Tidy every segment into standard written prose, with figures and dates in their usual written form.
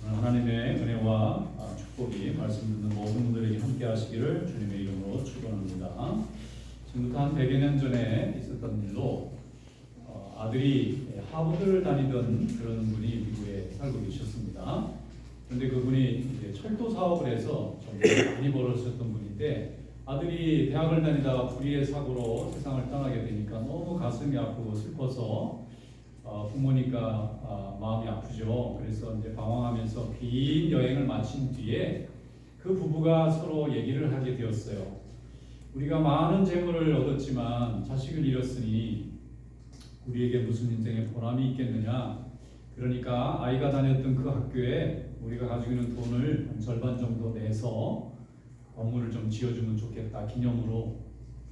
하나님의 은혜와 축복이 말씀 듣는 모든 분들에게 함께 하시기를 주님의 이름으로 축원합니다. 지금부터 한 100여 년 전에 있었던 일로 아들이 하버드를 다니던 그런 분이 미국에 살고 계셨습니다. 그런데 그분이 이제 철도 사업을 해서 좀 많이 벌었었던 분인데 아들이 대학을 다니다가 불의의 사고로 세상을 떠나게 되니까 너무 가슴이 아프고 슬퍼서 부모니까 마음이 아프죠. 그래서 이제 방황하면서 긴 여행을 마친 뒤에 그 부부가 서로 얘기를 하게 되었어요. 우리가 많은 재물을 얻었지만 자식을 잃었으니 우리에게 무슨 인생의 보람이 있겠느냐. 그러니까 아이가 다녔던 그 학교에 우리가 가지고 있는 돈을 한 절반 정도 내서 건물을 좀 지어주면 좋겠다, 기념으로.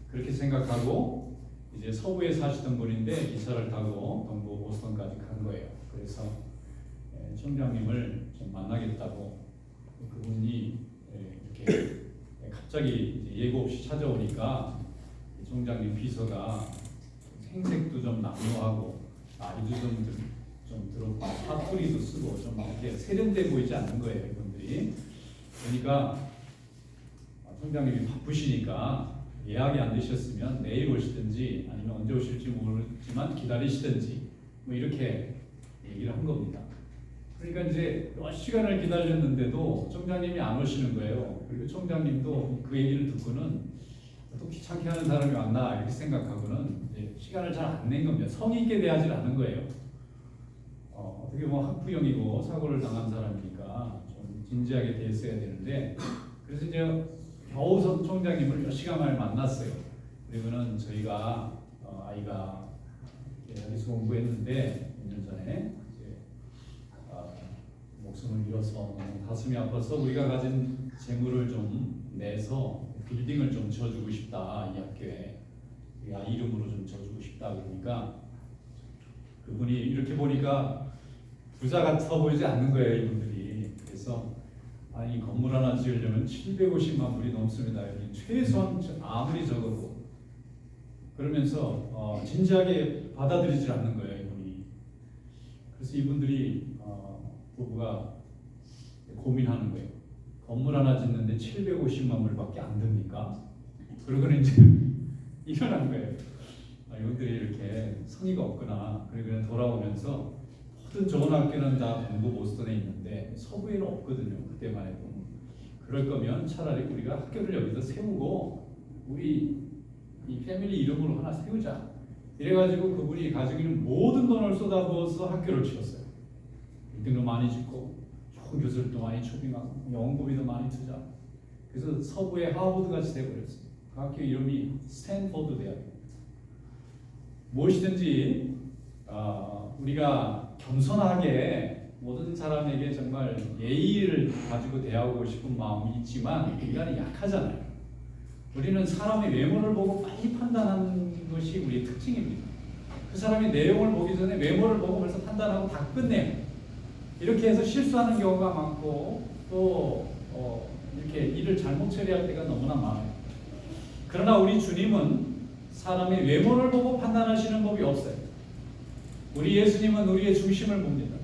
그렇게 생각하고 이제 서부에 사시던 분인데 기차를 타고 동부 보스턴까지 간 거예요. 그래서 총장님을 좀 만나겠다고 그분이 이렇게 갑자기 이제 예고 없이 찾아오니까 총장님 비서가 생색도 좀 남루하고 나이도 좀 들었고 사투리도 쓰고 좀 이렇게 세련돼 보이지 않는 거예요, 이분들이. 그러니까 총장님이 바쁘시니까 예약이 안 되셨으면 내일 오시든지 아니면 언제 오실지 모르지만 기다리시든지 뭐 이렇게 얘기를 한 겁니다. 그러니까 이제 몇 시간을 기다렸는데도 총장님이 안 오시는 거예요. 그리고 총장님도 그 얘기를 듣고는 또 귀찮게 하는 사람이 왔나 이렇게 생각하고는 이제 시간을 잘 안 낸 겁니다. 성의 있게 대하지 않은 거예요. 어떻게 보면 학부형이고 사고를 당한 사람이니까 좀 진지하게 대했어야 되는데, 그래서 이제 겨우 총장님을 몇 시간 만에 만났어요. 그리고는 저희가 아이가 여기서 공부했는데 몇 년 전에 이제 목숨을 잃어서 가슴이 아파서 우리가 가진 재물을 좀 내서 빌딩을 좀 지어주고 싶다, 이 학교에 이 아이 이름으로 좀 지어주고 싶다. 그러니까 그분이 이렇게 보니까 부자 같아 보이지 않는 거예요, 이분들이. 그래서 아니, 건물 하나 지으려면 750만 불이 넘습니다. 최소한 아무리 적어도. 그러면서 진지하게 받아들이지 않는 거예요, 이분이. 그래서 이분들이 부부가 고민하는 거예요. 건물 하나 짓는데 750만 불밖에 안 듭니까? 그러고는 이제 일어난 거예요. 이분들이 이렇게 성의가 없구나. 그리고 돌아오면서 모든 좋은 학교는 다 동부 보스턴에 있는데 서부에는 없거든요, 그때만 해도. 그럴 거면 차라리 우리가 학교를 여기서 세우고 우리 이 패밀리 이름으로 하나 세우자. 이래가지고 그분이 가지고 있는 모든 돈을 쏟아부어서 학교를 지었어요. 빌딩도 많이 짓고 좋은 교수들도 많이 초빙하고 연구비도 많이 투자. 그래서 서부의 하버드 같이 돼버렸어요. 그 학교 이름이 스탠포드 대학입니다. 무엇이든지 우리가 겸손하게 모든 사람에게 정말 예의를 가지고 대하고 싶은 마음이 있지만 인간이 약하잖아요. 우리는 사람의 외모를 보고 빨리 판단하는 것이 우리의 특징입니다. 그 사람의 내용을 보기 전에 외모를 보고 벌써 판단하고 다 끝내요. 이렇게 해서 실수하는 경우가 많고 또 이렇게 일을 잘못 처리할 때가 너무나 많아요. 그러나 우리 주님은 사람의 외모를 보고 판단하시는 법이 없어요. 우리 예수님은 우리의 중심을 봅니다.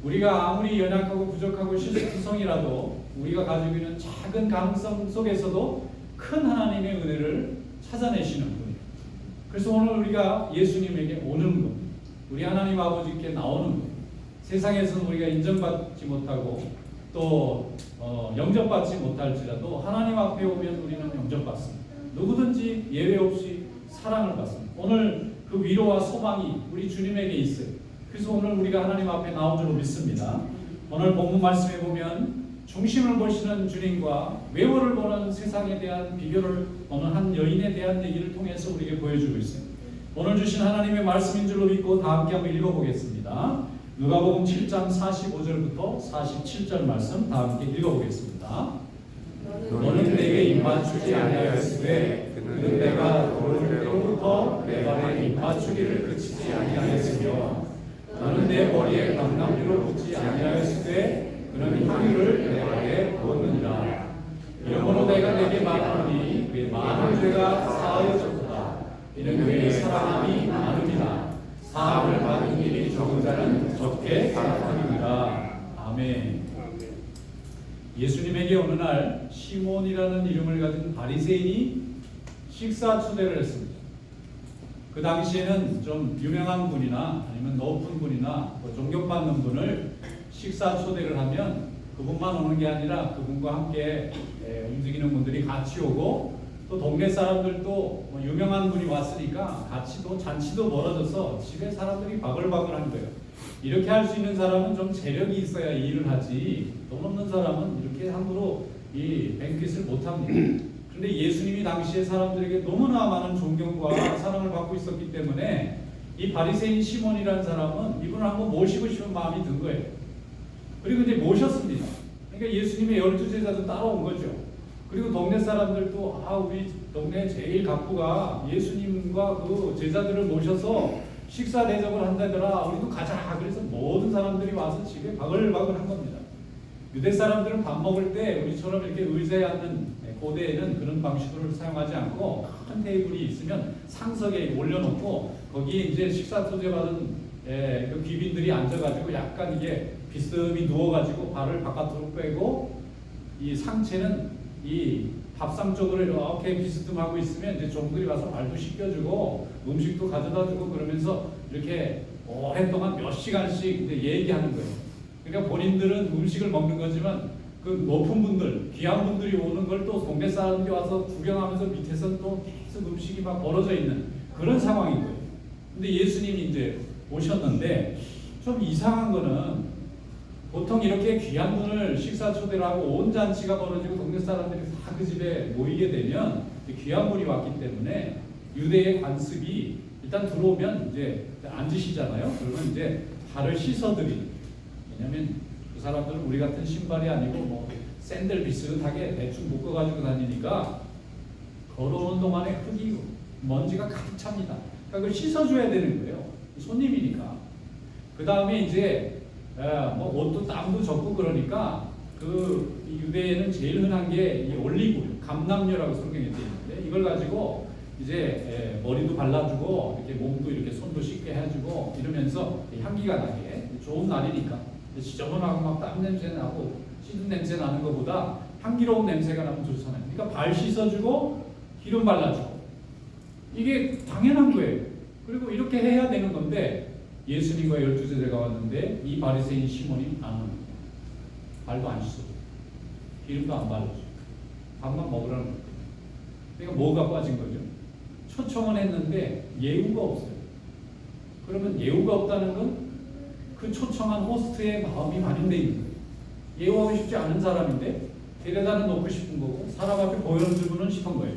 우리가 아무리 연약하고 부족하고 실수성이라도 우리가 가지고 있는 작은 가능성 속에서도 큰 하나님의 은혜를 찾아내시는 분이에요. 그래서 오늘 우리가 예수님에게 오는 겁니다. 우리 하나님 아버지께 나오는 겁니다. 세상에서는 우리가 인정받지 못하고 또 영접받지 못할지라도 하나님 앞에 오면 우리는 영접받습니다. 누구든지 예외 없이 사랑을 받습니다. 오늘 그 위로와 소망이 우리 주님에게 있어요. 그래서 오늘 우리가 하나님 앞에 나온 줄 믿습니다. 오늘 본문 말씀에 보면 중심을 보시는 주님과 외모를 보는 세상에 대한 비교를 보는 한 여인에 대한 얘기를 통해서 우리에게 보여주고 있어요. 오늘 주신 하나님의 말씀인 줄로 믿고 다 함께 한번 읽어보겠습니다. 누가복음 7장 45절부터 47절 말씀 다 함께 읽어보겠습니다. 너는 내게 입맞추지 아니하였으되 그는 내가 도를 때로부터 내 발에 입맞추기를 그치지 아니하였으며 너는 내 머리에 감람류를 붓지 아니하였으되 그는 향유를 내 발에 부었느니라. 이러므로 내가 내게 말하노니 그의 많은 죄가 사하여졌도다. 이는 그의 사랑함이 많음이라. 사함을 받은 일이 적은 자는 적게 받았느니라. 아멘. 아멘. 예수님에게 어느 날 시몬이라는 이름을 가진 바리새인이 식사 초대를 했습니다. 그 당시에는 좀 유명한 분이나 아니면 높은 분이나 존경받는 분을 식사 초대를 하면 그분만 오는 게 아니라 그분과 함께 움직이는 분들이 같이 오고, 또 동네 사람들도 유명한 분이 왔으니까 같이 또 잔치도 벌어져서 집에 사람들이 바글바글한 거예요. 이렇게 할 수 있는 사람은 좀 재력이 있어야 이 일을 하지, 돈 없는 사람은 이렇게 함부로 이 뱅킷을 못합니다. 그런데 예수님이 당시에 사람들에게 너무나 많은 존경과 사랑을 받고 있었기 때문에 이 바리새인 시몬이라는 사람은 이분을 한번 모시고 싶은 마음이 든 거예요. 그리고 이제 모셨습니다. 그러니까 예수님의 12제자도 따라온 거죠. 그리고 동네 사람들도 우리 동네 제일 갑부가 예수님과 그 제자들을 모셔서 식사 대접을 한다더라, 우리도 가자. 그래서 모든 사람들이 와서 집에 바글바글한 겁니다. 유대 사람들은 밥 먹을 때 우리처럼 이렇게 의자에 앉는, 고대에는 그런 방식으로 사용하지 않고 큰 테이블이 있으면 상석에 올려놓고 거기에 이제 식사 초대 받은 그 귀빈들이 앉아가지고 약간 이게 비스듬히 누워가지고 발을 바깥으로 빼고, 이 상체는 이 밥상 쪽으로 이렇게 비스듬하고 있으면 이제 종들이 와서 발도 씻겨주고 음식도 가져다주고 그러면서 이렇게 오랫동안 몇 시간씩 이제 얘기하는 거예요. 그러니까 본인들은 음식을 먹는 거지만 그 높은 분들, 귀한 분들이 오는 걸 또 동네 사람들이 와서 구경하면서 밑에서 또 계속 음식이 막 벌어져 있는 그런 상황인 거예요. 근데 예수님이 이제 오셨는데 좀 이상한 거는, 보통 이렇게 귀한 분을 식사 초대를 하고 온 잔치가 벌어지고 동네 사람들이 다 그 집에 모이게 되면 귀한 분이 왔기 때문에 유대의 관습이 일단 들어오면 이제 앉으시잖아요. 그러면 이제 발을 씻어드리는. 왜냐면 그 사람들은 우리 같은 신발이 아니고 뭐 샌들 비슷하게 대충 묶어가지고 다니니까 걸어오는 동안에 흙이 먼지가 가득 찹니다. 그러니까 그걸 씻어줘야 되는 거예요. 손님이니까. 그 다음에 이제 뭐 옷도 땀도 젖고 그러니까 그 유대에는 제일 흔한 게 이 올리브유, 감람유라고 성경에 되어 있는데 이걸 가지고 이제 머리도 발라주고 이렇게 몸도 이렇게 손도 씻게 해주고 이러면서 향기가 나게, 좋은 날이니까 지저분하고 막 땀 냄새 나고 씻은 냄새 나는 것보다 향기로운 냄새가 나면 좋잖아요. 그러니까 발 씻어주고 기름 발라주고 이게 당연한 거예요. 그리고 이렇게 해야 되는 건데 예수님과 12제자가 왔는데 이 바리새인 시몬이 안 오는 거예요. 발도 안 씻어줘, 기름도 안 발라줘, 밥만 먹으라는 거예요. 그러니까 뭐가 빠진 거죠? 초청은 했는데 예우가 없어요. 그러면 예우가 없다는 건 그 초청한 호스트의 마음이 반영되어 있는 거예요. 예우하고 싶지 않은 사람인데 데려다는 놓고 싶은 거고 사람 앞에 보여주고는 싶은 거예요.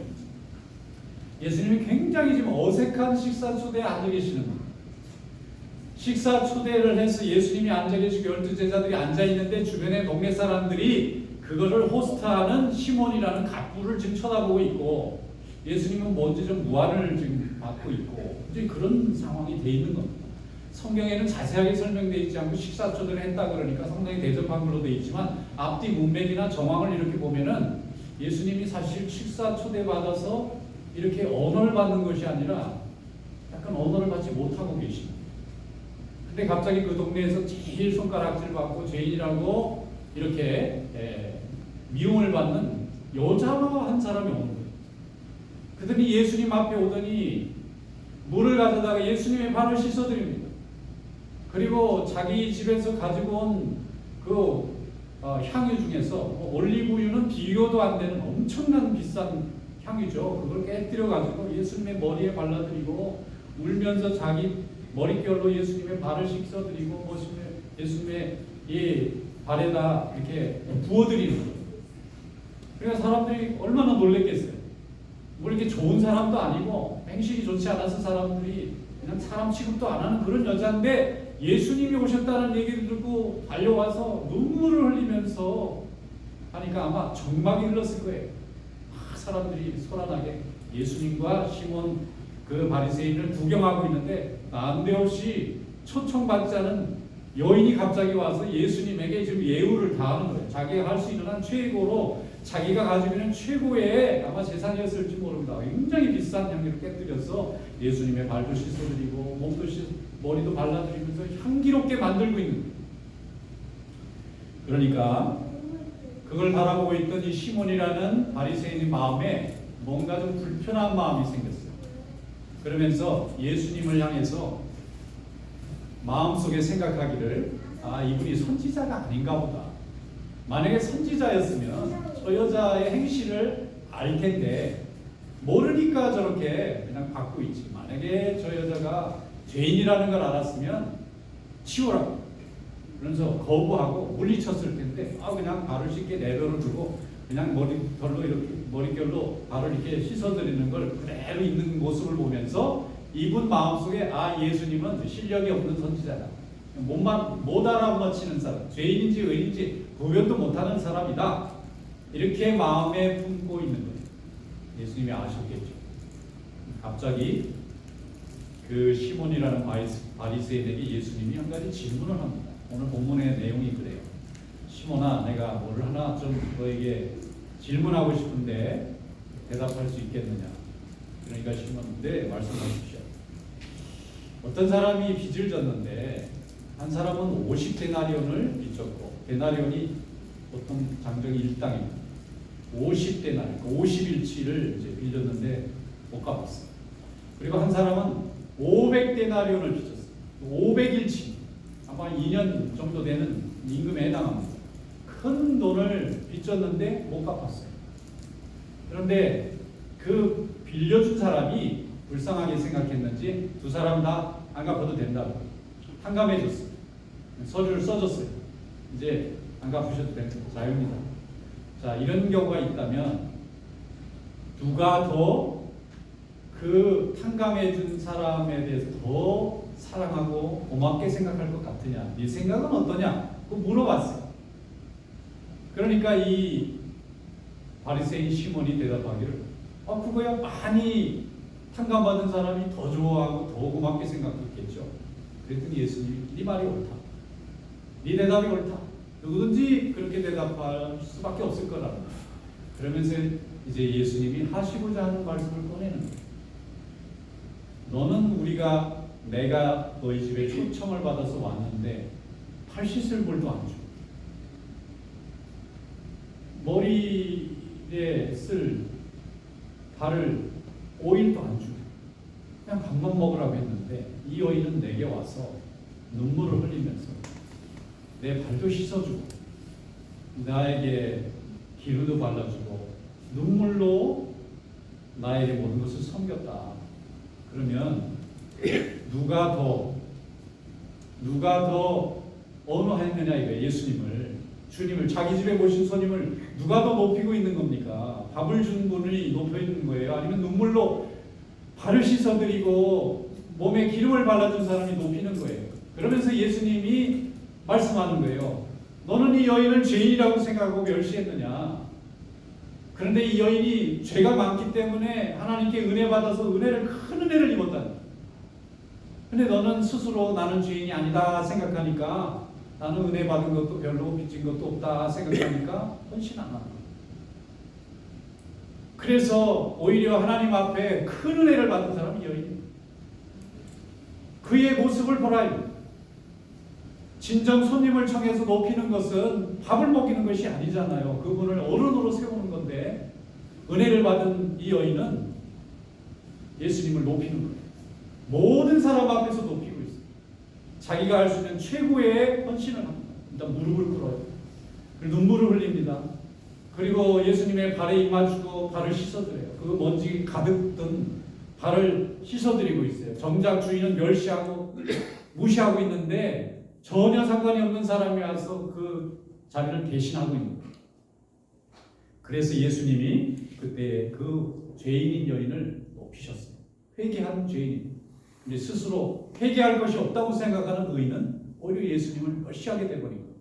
예수님이 굉장히 지금 어색한 식사 초대에 앉아 계시는 거예요. 식사 초대를 해서 예수님이 앉아 계시고 12제자들이 앉아 있는데 주변에 동네 사람들이 그거를 호스트하는 시몬이라는 갑부를 지금 쳐다보고 있고, 예수님은 뭔지 좀 무안을 지금 받고 있고, 이제 그런 상황이 돼 있는 겁니다. 성경에는 자세하게 설명되어 있지 않고 식사 초대를 했다 그러니까 상당히 대접한 걸로 되어 있지만 앞뒤 문맥이나 정황을 이렇게 보면은 예수님이 사실 식사 초대 받아서 이렇게 언어를 받는 것이 아니라 약간 언어를 받지 못하고 계십니다. 근데 갑자기 그 동네에서 제일 손가락질 받고 죄인이라고 이렇게 미움을 받는 여자와 한 사람이 오는 거예요. 그들이 예수님 앞에 오더니 물을 가져다가 예수님의 발을 씻어드립니다. 그리고 자기 집에서 가지고 온 그 향유 중에서 올리브유는 비교도 안 되는 엄청난 비싼 향유죠. 그걸 깨뜨려 가지고 예수님의 머리에 발라드리고 울면서 자기 머릿결로 예수님의 발을 씻어드리고 예수님의 이 발에다 이렇게 부어드리는 거예요. 그러니까 사람들이 얼마나 놀랬겠어요. 뭐 이렇게 좋은 사람도 아니고 행실이 좋지 않아서 사람들이 그냥 사람 취급도 안 하는 그런 여자인데 예수님이 오셨다는 얘기를 듣고 달려와서 눈물을 흘리면서 하니까 아마 정막이 흘렀을 거예요. 사람들이 소란하게 예수님과 시몬 그 바리새인을 구경하고 있는데 난데없이 초청받지 않은 여인이 갑자기 와서 예수님에게 지금 예우를 다하는 거예요. 자기가 할 수 있는 한 최고로 자기가 가지고 있는 최고의 아마 재산이었을지 모릅니다. 굉장히 비싼 향기를 깨뜨려서 예수님의 발도 씻어드리고 몸도 머리도 발라드리면서 향기롭게 만들고 있는 거예요. 그러니까 그걸 바라보고 있던 이 시몬이라는 바리새인의 마음에 뭔가 좀 불편한 마음이 생겼어요. 그러면서 예수님을 향해서 마음속에 생각하기를, 이분이 선지자가 아닌가 보다. 만약에 선지자였으면 저 여자의 행실을 알 텐데 모르니까 저렇게 그냥 받고 있지. 만약에 저 여자가 죄인이라는 걸 알았으면 치우라고, 그러면서 거부하고 물리쳤을 텐데 그냥 발을 씻게 내버려 두고 그냥 머릿결로 발을 이렇게 씻어드리는 걸 그대로 있는 모습을 보면서 이분 마음속에 예수님은 실력이 없는 선지자다, 못 알아맞히는 사람, 죄인인지 의인인지 구별도 못하는 사람이다, 이렇게 마음에 품고 있는 거예요. 예수님이 아셨겠죠. 갑자기 그 시몬이라는 바리새인에게 예수님이 한 가지 질문을 합니다. 오늘 본문의 내용이 그래요. 시몬아, 내가 뭘 하나 좀 너에게 질문하고 싶은데 대답할 수 있겠느냐. 그러니까 시몬, 네, 말씀하십시오. 어떤 사람이 빚을 졌는데 한 사람은 50데나리온을 빚졌고, 데나리온이 보통 장정이 1당입니다. 50데나리온, 50일치를 이제 빌렸는데 못 갚았어요. 그리고 한 사람은 500데나리온을 빚졌어요. 500일치, 아마 2년 정도 되는 임금에 해당합니다. 큰 돈을 빚졌는데 못 갚았어요. 그런데 그 빌려준 사람이 불쌍하게 생각했는지 두 사람 다 안 갚아도 된다고 탕감해줬어요. 서류를 써줬어요. 이제 안 갚으셔도 됩니다. 자유입니다. 자, 이런 경우가 있다면 누가 더 그 탕감해준 사람에 대해서 더 사랑하고 고맙게 생각할 것 같으냐? 네 생각은 어떠냐? 그거 물어봤어요. 그러니까 이 바리새인 시몬이 대답하기를, 그거야 많이 탕감받은 사람이 더 좋아하고 더 고맙게 생각했겠죠. 그랬더니 예수님이 네 말이 옳다, 네 대답이 옳다, 누구든지 그렇게 대답할 수밖에 없을 거라는 거예요. 그러면서 이제 예수님이 하시고자 하는 말씀을 꺼내는 거예요. 너는 내가 너희 집에 초청을 받아서 왔는데 팔 씻을 물도 안 줘, 머리에 쓸 발을 오일도 안 주고 그냥 밥만 먹으라고 했는데 이 여인은 내게 와서 눈물을 흘리면서 내 발도 씻어주고 나에게 기름도 발라주고 눈물로 나에게 모든 것을 섬겼다. 그러면 누가 더 언어했느냐 이거예요. 주님을 자기 집에 모신 손님을 누가 더 높이고 있는 겁니까? 밥을 준 분이 높여 있는 거예요? 아니면 눈물로 발을 씻어드리고 몸에 기름을 발라준 사람이 높이는 거예요? 그러면서 예수님이 말씀하는 거예요. 너는 이 여인을 죄인이라고 생각하고 멸시했느냐? 그런데 이 여인이 죄가 많기 때문에 하나님께 은혜 받아서 큰 은혜를 입었다. 근데 너는 스스로 나는 죄인이 아니다 생각하니까, 나는 은혜 받은 것도 별로 빚진 것도 없다 생각하니까 헌신 안 한다. 그래서 오히려 하나님 앞에 큰 은혜를 받은 사람이 여인입니다. 그의 모습을 보라요. 진정 손님을 청해서 높이는 것은 밥을 먹이는 것이 아니잖아요. 그분을 어른으로 세우는 건데, 은혜를 받은 이 여인은 예수님을 높이는 거예요. 모든 사람 앞에서 높이고 있어요. 자기가 할 수 있는 최고의 헌신을 합니다. 일단 무릎을 꿇어요. 그리고 눈물을 흘립니다. 그리고 예수님의 발에 입 맞추고 발을 씻어드려요. 그 먼지 가득 든 발을 씻어드리고 있어요. 정작 주인은 멸시하고 무시하고 있는데 전혀 상관이 없는 사람이 와서 그 자리를 대신하고 있는 거예요. 그래서 예수님이 그때 그 죄인인 여인을 높이셨어요. 회개한 죄인. 근데 스스로 회개할 것이 없다고 생각하는 의인은 오히려 예수님을 멸시하게 되버린 거예요.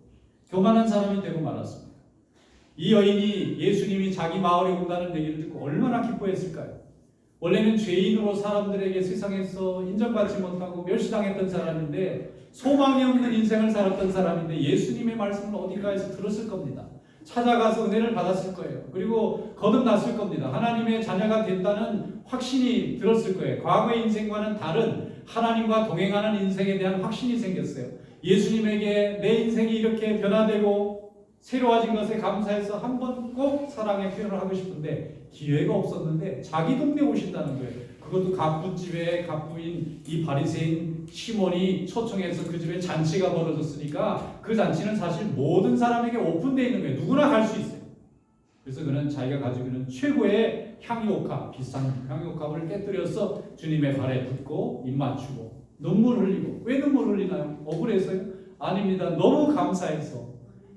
교만한 사람이 되고 말았습니다. 이 여인이 예수님이 자기 마을에 온다는 얘기를 듣고 얼마나 기뻐했을까요? 원래는 죄인으로 사람들에게 세상에서 인정받지 못하고 멸시당했던 사람인데, 소망이 없는 인생을 살았던 사람인데 예수님의 말씀을 어딘가에서 들었을 겁니다. 찾아가서 은혜를 받았을 거예요. 그리고 거듭났을 겁니다. 하나님의 자녀가 됐다는 확신이 들었을 거예요. 과거의 인생과는 다른 하나님과 동행하는 인생에 대한 확신이 생겼어요. 예수님에게 내 인생이 이렇게 변화되고 새로워진 것에 감사해서 한번 꼭 사랑의 표현을 하고 싶은데 기회가 없었는데 자기 동네에 오신다는 거예요. 그것도 갑부집에 갑부인 이 바리새인 시몬이 초청해서 그 집에 잔치가 벌어졌으니까 그 잔치는 사실 모든 사람에게 오픈되어 있는 거예요. 누구나 갈 수 있어요. 그래서 그는 자기가 가지고 있는 최고의 향유옥합, 비싼 향유옥합을 깨뜨려서 주님의 발에 붓고 입 맞추고 눈물 흘리고. 왜 눈물 흘리나요? 억울해서요? 아닙니다. 너무 감사해서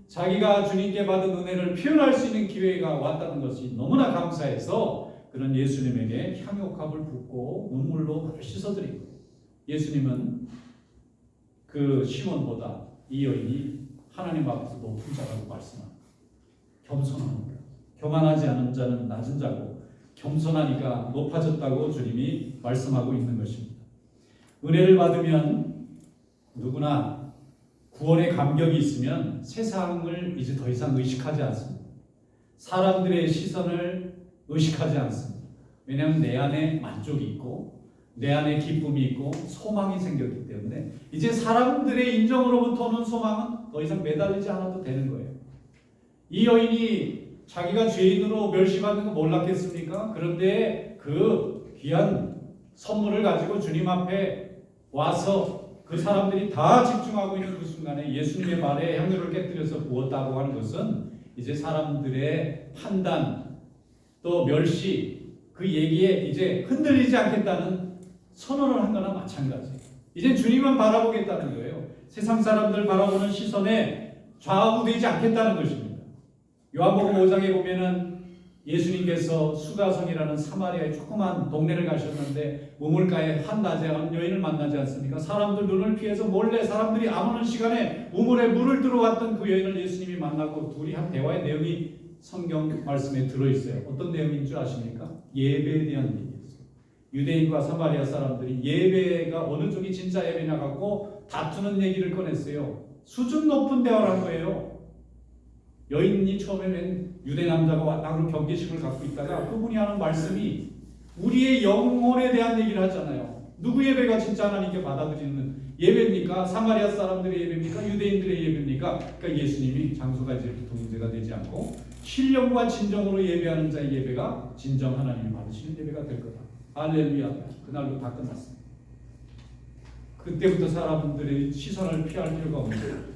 자기가 주님께 받은 은혜를 표현할 수 있는 기회가 왔다는 것이 너무나 감사해서 그는 예수님에게 향유옥합을 붓고 눈물로 발을 씻어드리고. 예수님은 그 시몬보다 이 여인이 하나님 앞에서 높은 자라고 말씀합니다. 겸손합니다. 교만하지 않은 자는 낮은 자고 겸손하니까 높아졌다고 주님이 말씀하고 있는 것입니다. 은혜를 받으면 누구나 구원의 감격이 있으면 세상을 이제 더 이상 의식하지 않습니다. 사람들의 시선을 의식하지 않습니다. 왜냐하면 내 안에 만족이 있고 내 안에 기쁨이 있고 소망이 생겼기 때문에 이제 사람들의 인정으로부터 오는 소망은 더 이상 매달리지 않아도 되는 거예요. 이 여인이 자기가 죄인으로 멸시받는 거 몰랐겠습니까? 그런데 그 귀한 선물을 가지고 주님 앞에 와서 그 사람들이 다 집중하고 있는 그 순간에 예수님의 발에 향유를 깨뜨려서 부었다고 하는 것은 이제 사람들의 판단 또 멸시 그 얘기에 이제 흔들리지 않겠다는 선언을 한 거나 마찬가지예요. 이제 주님만 바라보겠다는 거예요. 세상 사람들 바라보는 시선에 좌우되지 않겠다는 것입니다. 요한복음 5장에 보면은 예수님께서 수가성이라는 사마리아의 조그만 동네를 가셨는데 우물가에 한낮에 한 여인을 만나지 않습니까? 사람들 눈을 피해서 몰래 사람들이 안 오는 시간에 우물에 물을 들어왔던 그 여인을 예수님이 만나고 둘이 한 대화의 내용이 성경 말씀에 들어있어요. 어떤 내용인 줄 아십니까? 예배에 대한 얘기였어요. 유대인과 사마리아 사람들이 예배가 어느 쪽이 진짜 예배냐 갖고 다투는 얘기를 꺼냈어요. 수준 높은 대화를 한 거예요. 여인이 처음에는 유대 남자가 왔다 그러고 경계심을 갖고 있다가 그분이 하는 말씀이 우리의 영혼에 대한 얘기를 하잖아요. 누구 예배가 진짜 하나님께 받아들이는 예배입니까? 사마리아 사람들의 예배입니까? 유대인들의 예배입니까? 그러니까 예수님이 장소가 이제부터 문제가 되지 않고 신령과 진정으로 예배하는 자의 예배가 진정 하나님이 받으시는 예배가 될 거다. 할렐루야. 그날로 다 끝났습니다. 그때부터 사람들의 시선을 피할 필요가 없는 거예요.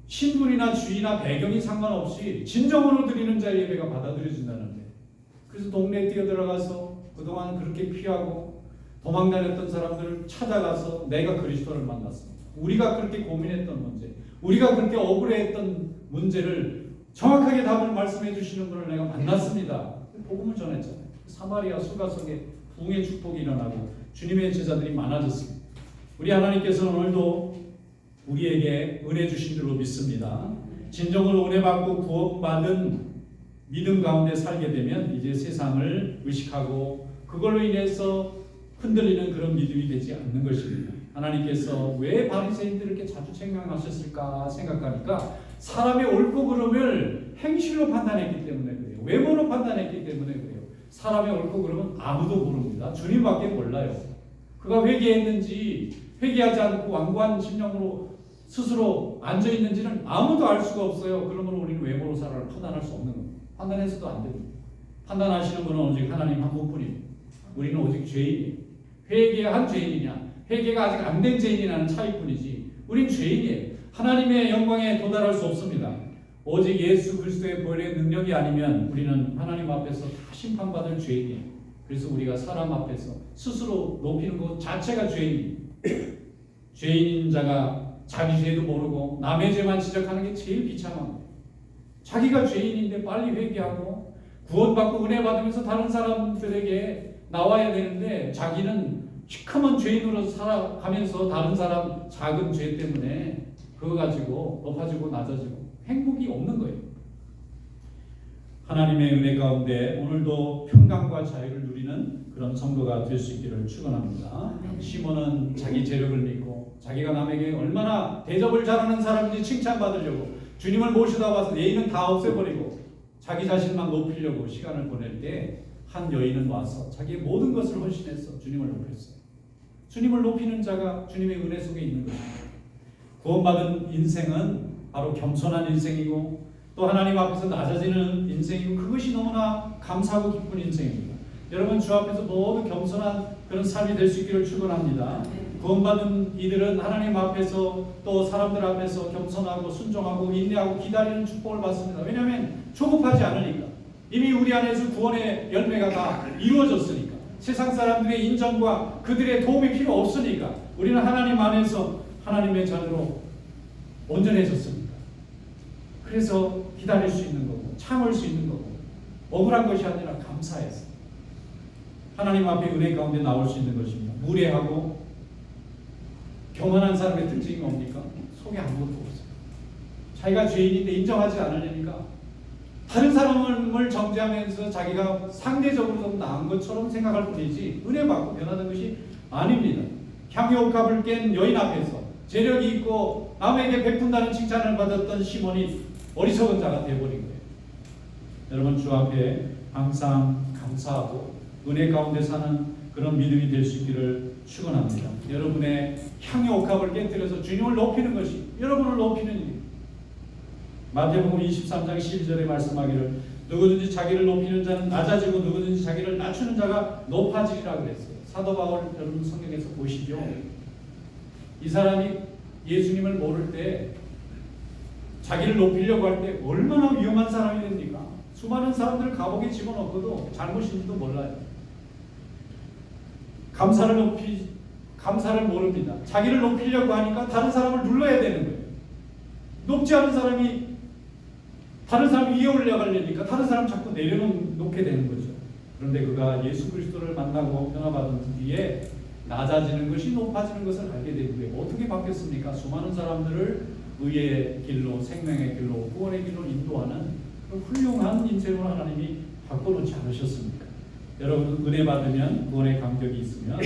신분이나 주의나 배경이 상관없이 진정으로 드리는 자의 예배가 받아들여진다는데, 그래서 동네에 뛰어들어가서 그동안 그렇게 피하고 도망다녔던 사람들을 찾아가서 내가 그리스도를 만났습니다. 우리가 그렇게 고민했던 문제, 우리가 그렇게 억울해했던 문제를 정확하게 답을 말씀해 주시는 분을 내가 만났습니다. 복음을 전했잖아요. 사마리아 수가성에 부흥의 축복이 일어나고 주님의 제자들이 많아졌습니다. 우리 하나님께서는 오늘도 우리에게 은혜 주신 줄로 믿습니다. 진정으로 은혜 받고 구원받은 믿음 가운데 살게 되면 이제 세상을 의식하고 그걸로 인해서 흔들리는 그런 믿음이 되지 않는 것입니다. 하나님께서 왜 바리새인들을 이렇게 자주 책망하셨을까 생각하니까 사람의 옳고 그름을 행실로 판단했기 때문에 그래요. 외모로 판단했기 때문에 그래요. 사람의 옳고 그름은 아무도 모릅니다. 주님밖에 몰라요. 그가 회개했는지 회개하지 않고 완고한 심령으로 스스로 앉아있는지는 아무도 알 수가 없어요. 그러므로 우리는 외모로 살아를 판단할 수 없는 겁니다. 판단해서도 안 됩니다. 판단하시는 분은 오직 하나님 한 분뿐입니다. 우리는 오직 죄인이에요. 회개한 죄인이냐 회개가 아직 안 된 죄인이라는 차이뿐이지 우린 죄인이에요. 하나님의 영광에 도달할 수 없습니다. 오직 예수 그리스도의 보혈의 능력이 아니면 우리는 하나님 앞에서 다 심판받을 죄인이에요. 그래서 우리가 사람 앞에서 스스로 높이는 것 자체가 죄인이에요. 죄인인 자가 자기 죄도 모르고 남의 죄만 지적하는 게 제일 비참합니다. 자기가 죄인인데 빨리 회개하고 구원받고 은혜 받으면서 다른 사람들에게 나와야 되는데 자기는 시커먼 죄인으로 살아가면서 다른 사람 작은 죄 때문에 그거 가지고 높아지고 낮아지고 행복이 없는 거예요. 하나님의 은혜 가운데 오늘도 평강과 자유를 누리는 그런 성도가 될 수 있기를 축원합니다. 시몬은 자기 재력을 믿고 자기가 남에게 얼마나 대접을 잘하는 사람인지 칭찬받으려고 주님을 모시다 와서 예의는 다 없애버리고 자기 자신만 높이려고 시간을 보낼 때 한 여인은 와서 자기의 모든 것을 헌신해서 주님을 높였어요. 주님을 높이는 자가 주님의 은혜 속에 있는 것입니다. 구원받은 인생은 바로 겸손한 인생이고 또 하나님 앞에서 낮아지는 인생이고 그것이 너무나 감사하고 기쁜 인생입니다. 여러분 주 앞에서 모두 겸손한 그런 삶이 될 수 있기를 축원합니다. 구원받은 이들은 하나님 앞에서 또 사람들 앞에서 겸손하고 순종하고 인내하고 기다리는 축복을 받습니다. 왜냐하면 조급하지 않으니까 이미 우리 안에서 구원의 열매가 다 이루어졌으니까 세상 사람들의 인정과 그들의 도움이 필요 없으니까 우리는 하나님 안에서 하나님의 자녀로 온전해졌습니다. 그래서 기다릴 수 있는 거고 참을 수 있는 거고 억울한 것이 아니라 감사해서 하나님 앞에 은혜 가운데 나올 수 있는 것입니다. 무례하고 교만한 사람의 특징이 뭡니까? 속에 아무것도 없어요. 자기가 죄인인데 인정하지 않으려니까 다른 사람을 정죄하면서 자기가 상대적으로 좀 나은 것처럼 생각할 뿐이지 은혜 받고 변하는 것이 아닙니다. 향유옥합을 깬 여인 앞에서 재력이 있고 남에게 베푼다는 칭찬을 받았던 시몬이 어리석은 자가 되어버린 거예요. 여러분 주 앞에 항상 감사하고 은혜 가운데 사는 그런 믿음이 될 수 있기를 축원합니다. 여러분의 향유옥합을 깨뜨려서 주님을 높이는 것이 여러분을 높이는 일. 마태복음 23장 12절에 말씀하기를 누구든지 자기를 높이는 자는 낮아지고 누구든지 자기를 낮추는 자가 높아지리라 그랬어요. 사도 바울 여러분 성경에서 보시죠. 이 사람이 예수님을 모를 때 자기를 높이려고 할 때 얼마나 위험한 사람이 됩니까? 수많은 사람들을 감옥에 집어넣고도 잘못인지도 몰라요. 감사를 모릅니다. 자기를 높이려고 하니까 다른 사람을 눌러야 되는 거예요. 높지 않은 사람이 다른 사람 위에 올라가려니까 다른 사람 자꾸 내려놓게 되는 거죠. 그런데 그가 예수 그리스도를 만나고 변화받은 뒤에 낮아지는 것이 높아지는 것을 알게 된 후에 어떻게 바뀌었습니까? 수많은 사람들을 의의 길로, 생명의 길로, 구원의 길로 인도하는 훌륭한 인생으로 하나님이 바꿔놓지 않으셨습니까? 여러분 은혜 받으면 구원의 감격이 있으면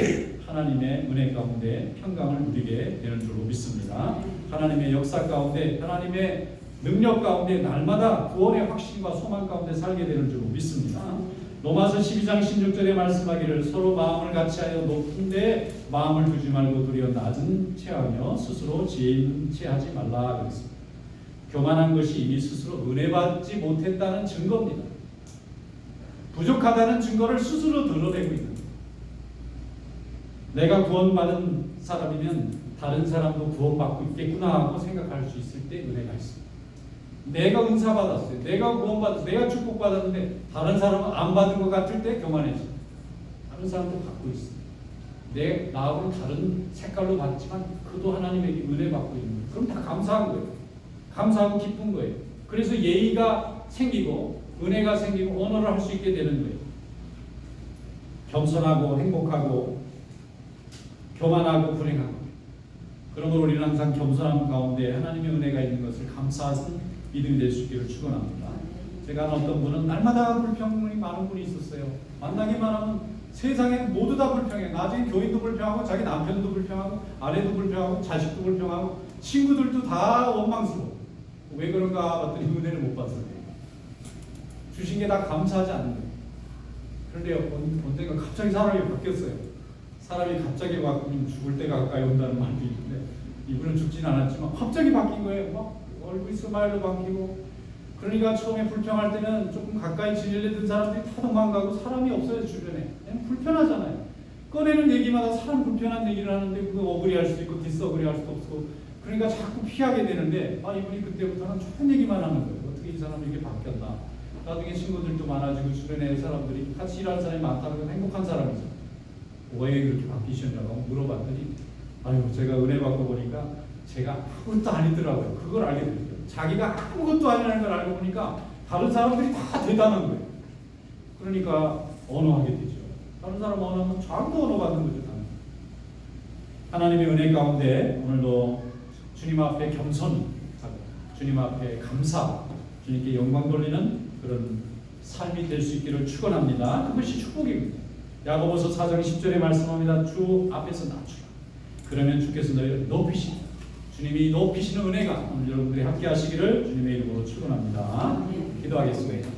하나님의 은혜 가운데 평강을 누리게 되는 줄로 믿습니다. 하나님의 역사 가운데 하나님의 능력 가운데 날마다 구원의 확신과 소망 가운데 살게 되는 줄로 믿습니다. 로마서 12장 16절에 말씀하기를 서로 마음을 같이하여 높은 데 마음을 두지 말고 도리어 낮은 체하며 스스로 지혜인 체하지 말라 그랬습니다. 교만한 것이 이미 스스로 은혜 받지 못했다는 증거입니다. 부족하다는 증거를 스스로 드러내고 있는 거예요. 내가 구원받은 사람이면 다른 사람도 구원받고 있겠구나 하고 생각할 수 있을 때 은혜가 있습니다. 내가 은사 받았어요. 내가 구원받았어요. 내가 축복받았는데 다른 사람은 안 받은 것 같을 때 교만해져요. 다른 사람도 받고 있어요. 나하고는 다른 색깔로 받지만 그도 하나님에게 은혜 받고 있는 거예요. 그럼 다 감사한 거예요. 감사하고 기쁜 거예요. 그래서 예의가 생기고 은혜가 생기고 언어를 할 수 있게 되는 거예요. 겸손하고 행복하고 교만하고 불행하고 그러므로 우리는 항상 겸손함 가운데 하나님의 은혜가 있는 것을 감사하는 믿음이 될 수 있기를 축원합니다. 제가 아는 어떤 분은 날마다 불평이 많은 분이 있었어요. 만나기만 하면 세상에 모두 다 불평해. 나중에 교인도 불평하고 자기 남편도 불평하고 아내도 불평하고 자식도 불평하고 친구들도 다 원망스러워. 왜 그런가 봤더니 은혜를 못 받았어요. 주신 게 다 감사하지 않는 거예요. 그런데 언젠가 갑자기 사람이 바뀌었어요. 사람이 갑자기 바뀌면 죽을 때가 가까이 온다는 말도 있는데 이분은 죽진 않았지만 갑자기 바뀐 거예요. 막 얼굴이 스마일로 바뀌고 그러니까 처음에 불평할 때는 조금 가까이 지내려던 사람들이 다 도망가고 사람이 없어요 주변에. 그냥 불편하잖아요. 꺼내는 얘기마다 사람 불편한 얘기를 하는데 그거 어그리할 수도 있고 디스어그리할 수도 없고 그러니까 자꾸 피하게 되는데 이분이 그때부터는 좋은 얘기만 하는 거예요. 어떻게 이 사람이 이렇게 바뀌었나. 나중에 친구들도 많아지고 주변에 사람들이 같이 일하는 사람이 많다는 건 행복한 사람이죠. 왜 그렇게 바뀌셨냐고 물어봤더니 제가 은혜 받고 보니까 제가 아무것도 아니더라고요. 그걸 알게 됐어요. 자기가 아무것도 아니라는 걸 알고 보니까 다른 사람들이 다 대단한 거예요. 그러니까 언어하게 되죠. 다른 사람 언어하면 자기도 언어 받는 거죠. 하나님의 은혜 가운데 오늘도 주님 앞에 겸손, 주님 앞에 감사, 주님께 영광 돌리는 그런 삶이 될 수 있기를 축원합니다. 그것이 축복입니다. 야고보서 4장 10절에 말씀합니다. 주 앞에서 낮추라. 그러면 주께서 너희를 높이신다. 주님이 높이시는 은혜가 오늘 여러분들이 함께 하시기를 주님의 이름으로 축원합니다. 기도하겠습니다.